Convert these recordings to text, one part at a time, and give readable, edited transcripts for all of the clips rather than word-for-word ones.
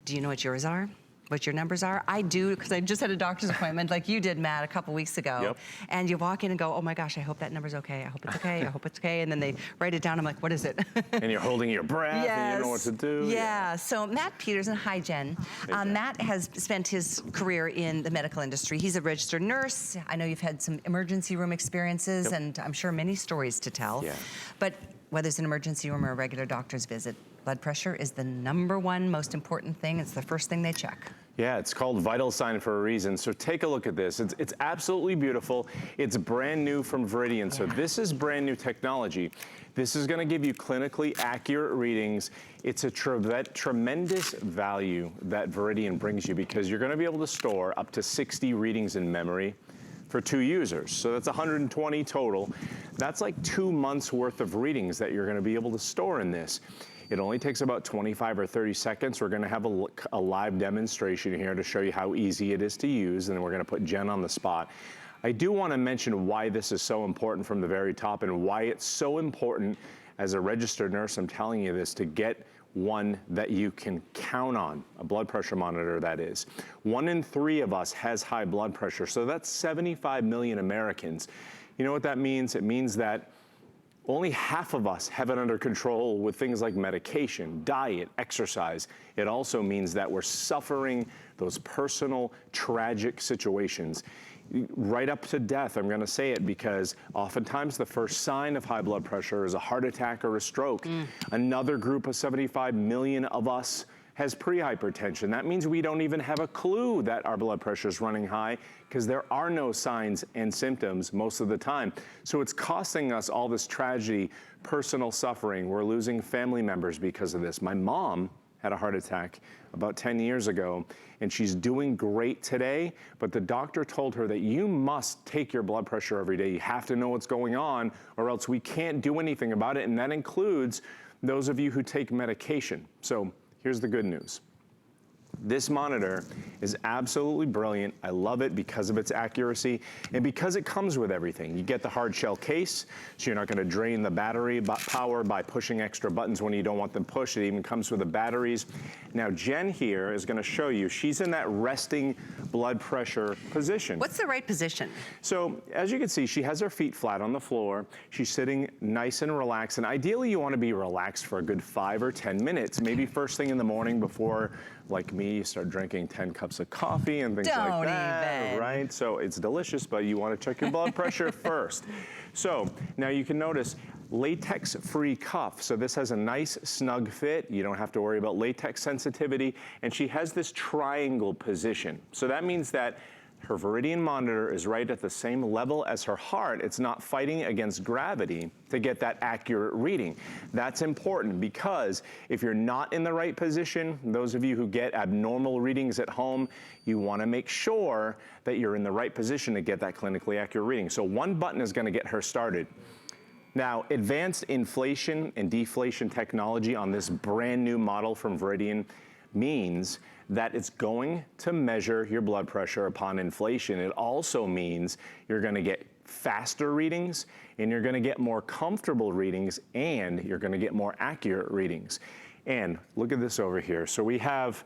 Do you know what yours are? What your numbers are? I do, because I just had a doctor's appointment like you did, Matt, a couple weeks ago. Yep. And you walk in and go, oh my gosh, I hope that number's okay. I hope it's okay. I hope it's okay. And then they write it down. I'm like, what is it? And you're holding your breath, yes. and you know what to do. Yeah. So Matt Peterson, hi Jen. Jen. Matt has spent his career in the medical industry. He's a registered nurse. I know you've had some emergency room experiences, and I'm sure many stories to tell. Yeah. But whether it's an emergency room or a regular doctor's visit, blood pressure is the #1 most important thing. It's the first thing they check. Yeah, it's called vital sign for a reason. So take a look at this. It's absolutely beautiful. It's brand new from Veridian. So this is brand new technology. This is gonna give you clinically accurate readings. It's a tremendous value that Veridian brings you, because you're gonna be able to store up to 60 readings in memory for 2 users. So that's 120 total. That's like 2 months worth of readings that you're gonna be able to store in this. It only takes about 25 or 30 seconds. We're gonna have a live demonstration here to show you how easy it is to use, and then we're gonna put Jen on the spot. I do wanna mention why this is so important from the very top, and why it's so important as a registered nurse, I'm telling you this, to get one that you can count on, a blood pressure monitor that is. 1 in 3 of us has high blood pressure, so that's 75 million Americans. You know what that means? It means that only half of us have it under control with things like medication, diet, exercise. It also means that we're suffering those personal, tragic situations, right up to death. I'm gonna say it because oftentimes the first sign of high blood pressure is a heart attack or a stroke. Another group of 75 million of us has pre-hypertension. That means we don't even have a clue that our blood pressure is running high, because there are no signs and symptoms most of the time. So it's costing us all this tragedy, personal suffering. We're losing family members because of this. My mom had a heart attack about 10 years ago, and she's doing great today, but the doctor told her that you must take your blood pressure every day. You have to know what's going on, or else we can't do anything about it, and that includes those of you who take medication. So here's the good news. This monitor is absolutely brilliant. I love it because of its accuracy and because it comes with everything. You get the hard shell case, so you're not gonna drain the battery power by pushing extra buttons when you don't want them pushed. It even comes with the batteries. Now Jen here is gonna show you, she's in that resting blood pressure position. What's the right position? So as you can see, she has her feet flat on the floor. She's sitting nice and relaxed, and ideally you wanna be relaxed for a good 5 or 10 minutes, maybe first thing in the morning before, like me, you start drinking 10 cups of coffee and things like that, right? So it's delicious, but you wanna check your blood pressure first. So now you can notice latex-free cuff. So this has a nice snug fit. You don't have to worry about latex sensitivity. And she has this triangle position. So that means that her Veridian monitor is right at the same level as her heart. It's not fighting against gravity to get that accurate reading. That's important, because if you're not in the right position, those of you who get abnormal readings at home, you wanna make sure that you're in the right position to get that clinically accurate reading. So one button is gonna get her started. Now, advanced inflation and deflation technology on this brand new model from Veridian means that it's going to measure your blood pressure upon inflation. It also means you're gonna get faster readings, and you're gonna get more comfortable readings, and you're gonna get more accurate readings. And look at this over here. So we have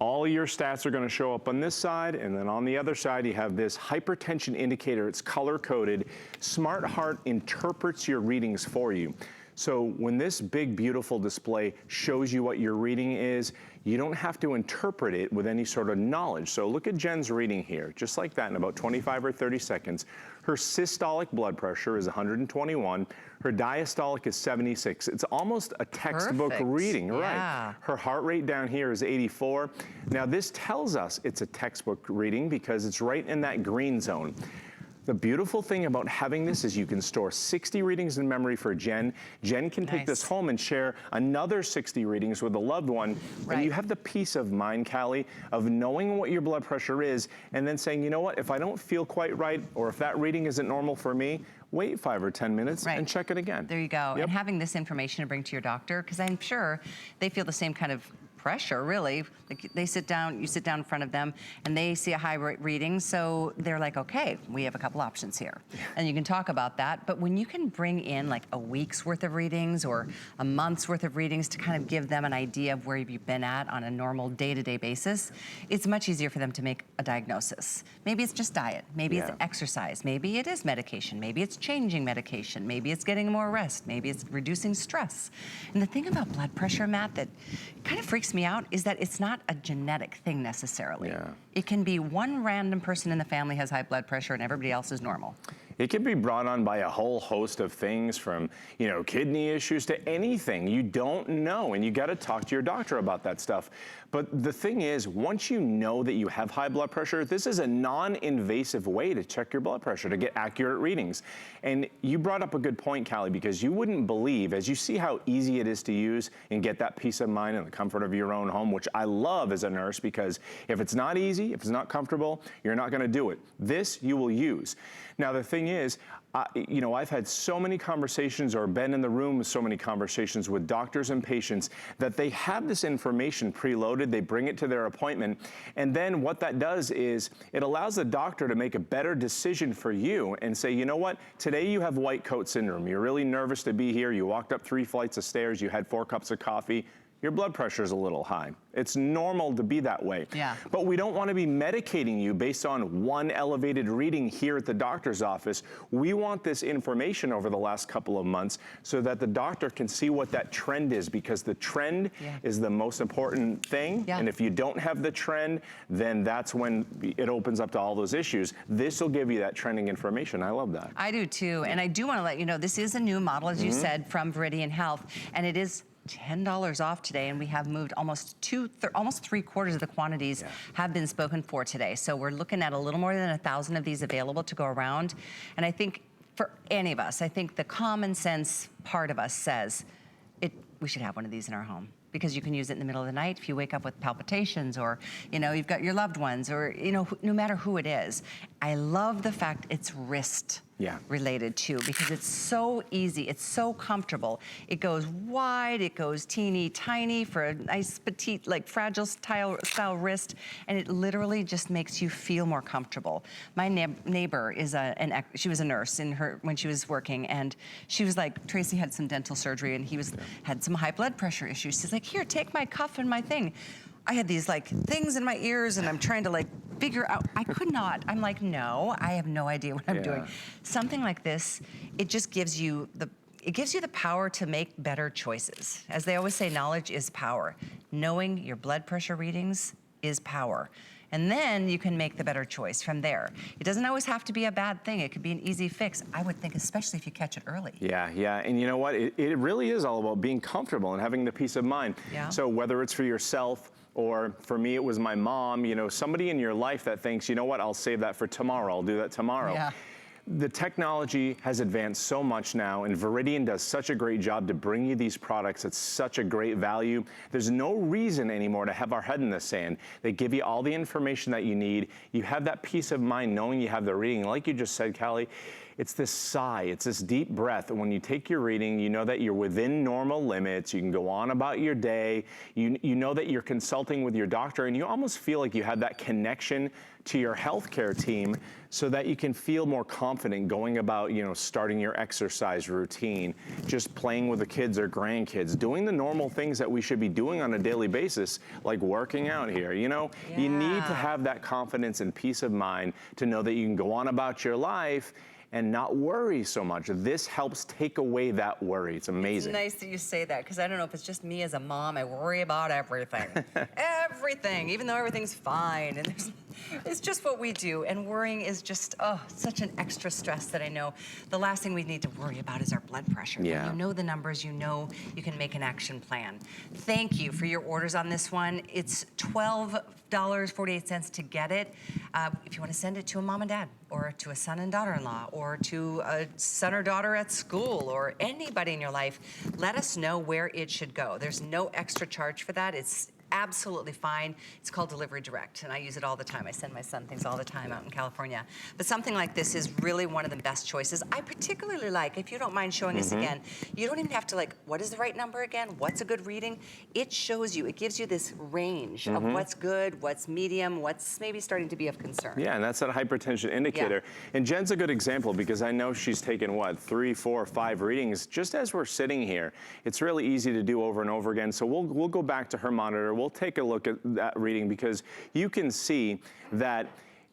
all your stats are gonna show up on this side, and then on the other side you have this hypertension indicator. It's color-coded. SmartHeart interprets your readings for you. So when this big, beautiful display shows you what your reading is, you don't have to interpret it with any sort of knowledge. So look at Jen's reading here, just like that, in about 25 or 30 seconds. Her systolic blood pressure is 121. Her diastolic is 76. It's almost a textbook reading, right? Her heart rate down here is 84. Now this tells us it's a textbook reading because it's right in that green zone. The beautiful thing about having this is you can store 60 readings in memory for Jen. Jen can take this home and share another 60 readings with a loved one. And you have the peace of mind, Callie, of knowing what your blood pressure is and then saying, you know what, if I don't feel quite right, or if that reading isn't normal for me, wait 5 or 10 minutes and check it again. There you go. And having this information to bring to your doctor, because I'm sure they feel the same kind of pressure, really. Like they sit down, you sit down in front of them, and they see a high reading, so they're like, okay, we have a couple options here. And you can talk about that, but when you can bring in like a week's worth of readings or a month's worth of readings to kind of give them an idea of where you've been at on a normal day-to-day basis, it's much easier for them to make a diagnosis. Maybe it's just diet, maybe it's exercise, maybe it is medication, maybe it's changing medication, maybe it's getting more rest, maybe it's reducing stress. And the thing about blood pressure, Matt, that kind of freaks me out is that it's not a genetic thing necessarily. It can be one random person in the family has high blood pressure and everybody else is normal. It can be brought on by a whole host of things, from, you know, kidney issues to anything. You don't know, and you got to talk to your doctor about that stuff. But the thing is, once you know that you have high blood pressure, this is a non-invasive way to check your blood pressure, to get accurate readings. And you brought up a good point, Callie, because you wouldn't believe, as you see how easy it is to use and get that peace of mind in the comfort of your own home, which I love as a nurse, because if it's not easy, if it's not comfortable, you're not going to do it. This you will use. Now, the thing is, you know, I've had so many conversations, or been in the room with so many conversations with doctors and patients, that they have this information preloaded, they bring it to their appointment, and then what that does is it allows the doctor to make a better decision for you and say, you know what, today you have white coat syndrome, you're really nervous to be here, you walked up 3 flights of stairs, you had 4 cups of coffee, your blood pressure is a little high. It's normal to be that way. But we don't want to be medicating you based on one elevated reading here at the doctor's office. We want this information over the last couple of months so that the doctor can see what that trend is, because the trend is the most important thing. And if you don't have the trend, then that's when it opens up to all those issues. This will give you that trending information. I love that. I do too. And I do want to let you know, this is a new model, as you said, from Veridian Health, and it is $10 off today, and we have moved almost 3/4 of the quantities have been spoken for today. So we're looking at a little more than 1,000 of these available to go around. And I think for any of us, I think the common sense part of us says we should have one of these in our home, because you can use it in the middle of the night if you wake up with palpitations, or, you know, you've got your loved ones, or, you know, no matter who it is. I love the fact it's wrist related too, because it's so easy, it's so comfortable. It goes wide, it goes teeny tiny for a nice petite, like fragile style wrist, and it literally just makes you feel more comfortable. My neighbor is she was a nurse when she was working, and she was like, Tracy had some dental surgery, and he had some high blood pressure issues. She's like, here, take my cuff and my thing. I had these like things in my ears, and I'm trying to like figure out, I could not. I'm like, no, I have no idea what I'm doing. Something like this, it just gives you the power to make better choices. As they always say, knowledge is power. Knowing your blood pressure readings is power. And then you can make the better choice from there. It doesn't always have to be a bad thing. It could be an easy fix, I would think, especially if you catch it early. And you know what? It really is all about being comfortable and having the peace of mind. So whether it's for yourself, or for me, it was my mom, you know, somebody in your life that thinks, you know what, I'll save that for tomorrow, I'll do that tomorrow. The technology has advanced so much now, and Veridian does such a great job to bring you these products at such a great value. There's no reason anymore to have our head in the sand. They give you all the information that you need. You have that peace of mind knowing you have the reading. Like you just said, Callie, it's this sigh, it's this deep breath. And when you take your reading, you know that you're within normal limits. You can go on about your day. You know that you're consulting with your doctor, and you almost feel like you have that connection to your healthcare team, so that you can feel more confident going about, you know, starting your exercise routine, just playing with the kids or grandkids, doing the normal things that we should be doing on a daily basis, like working out here. You know, you need to have that confidence and peace of mind to know that you can go on about your life and not worry so much. This helps take away that worry. It's amazing. It's nice that you say that, because I don't know if it's just me as a mom, I worry about everything. Everything, even though everything's fine. And it's just what we do. And worrying is just, such an extra stress that I know the last thing we need to worry about is our blood pressure. When you know the numbers, you know you can make an action plan. Thank you for your orders on this one. It's $12.48 to get it. If you want to send it to a mom and dad, or to a son and daughter-in-law, or to a son or daughter at school, or anybody in your life, let us know where it should go. There's no extra charge for that. It's absolutely fine. It's called Delivery Direct, and I use it all the time. I send my son things all the time out in California. But something like this is really one of the best choices. I particularly like, if you don't mind showing us again, you don't even have to like, what is the right number again? What's a good reading? It shows you, it gives you this range of what's good, what's medium, what's maybe starting to be of concern. Yeah, and that's that hypertension indicator. And Jen's a good example because I know she's taken, what, 3, 4, 5 readings just as we're sitting here. It's really easy to do over and over again. So we'll go back to her monitor. We'll take a look at that reading because you can see that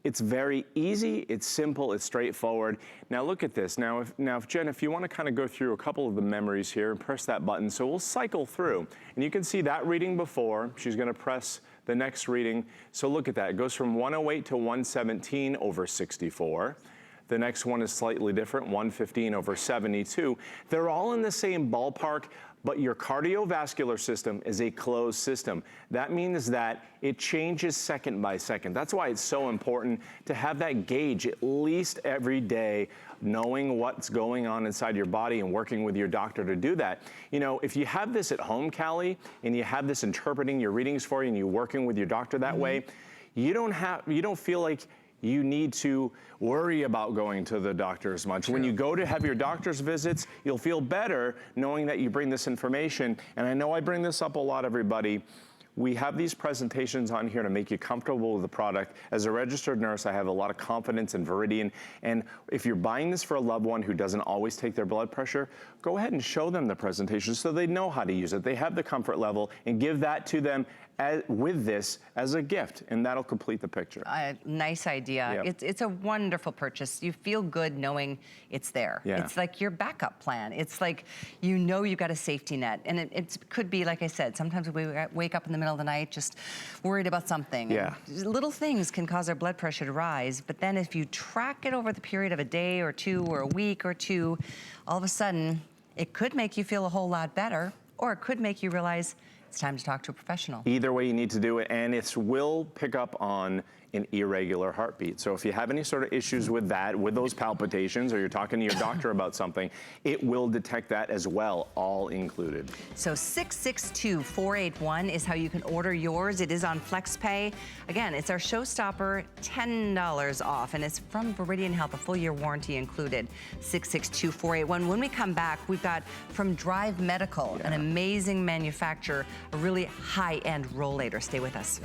it's very easy, it's simple, it's straightforward. Now look at this. Now, if Jen, if you want to kind of go through a couple of the memories here and press that button. So we'll cycle through. And you can see that reading before. She's going to press the next reading. So look at that. It goes from 108 to 117 over 64. The next one is slightly different, 115 over 72. They're all in the same ballpark, but your cardiovascular system is a closed system. That means that it changes second by second. That's why it's so important to have that gauge at least every day, knowing what's going on inside your body and working with your doctor to do that. You know, if you have this at home, Callie, and you have this interpreting your readings for you and you're working with your doctor that way, you don't feel like you need to worry about going to the doctor as much. When you go to have your doctor's visits, you'll feel better knowing that you bring this information. And I know I bring this up a lot, everybody. We have these presentations on here to make you comfortable with the product. As a registered nurse, I have a lot of confidence in Veridian. And if you're buying this for a loved one who doesn't always take their blood pressure, go ahead and show them the presentation so they know how to use it. They have the comfort level, and give that to them with this as a gift, and that'll complete the picture. Nice idea. Yep. It's a wonderful purchase. You feel good knowing it's there. Yeah. It's like your backup plan. It's like, you know you've got a safety net. And it could be, like I said, sometimes we wake up in the middle of the night just worried about something. Yeah. And little things can cause our blood pressure to rise, but then if you track it over the period of a day or two or a week or two, all of a sudden, it could make you feel a whole lot better, or it could make you realize it's time to talk to a professional. Either way, you need to do it, and it will pick up on an irregular heartbeat. So if you have any sort of issues with that, with those palpitations, or you're talking to your doctor about something, it will detect that as well, all included. So 662-481 is how you can order yours. It is on FlexPay. Again, it's our showstopper, $10 off, and it's from Veridian Health, a full year warranty included. 662-481. When we come back, we've got from Drive Medical, an amazing manufacturer, a really high-end rollator. Stay with us.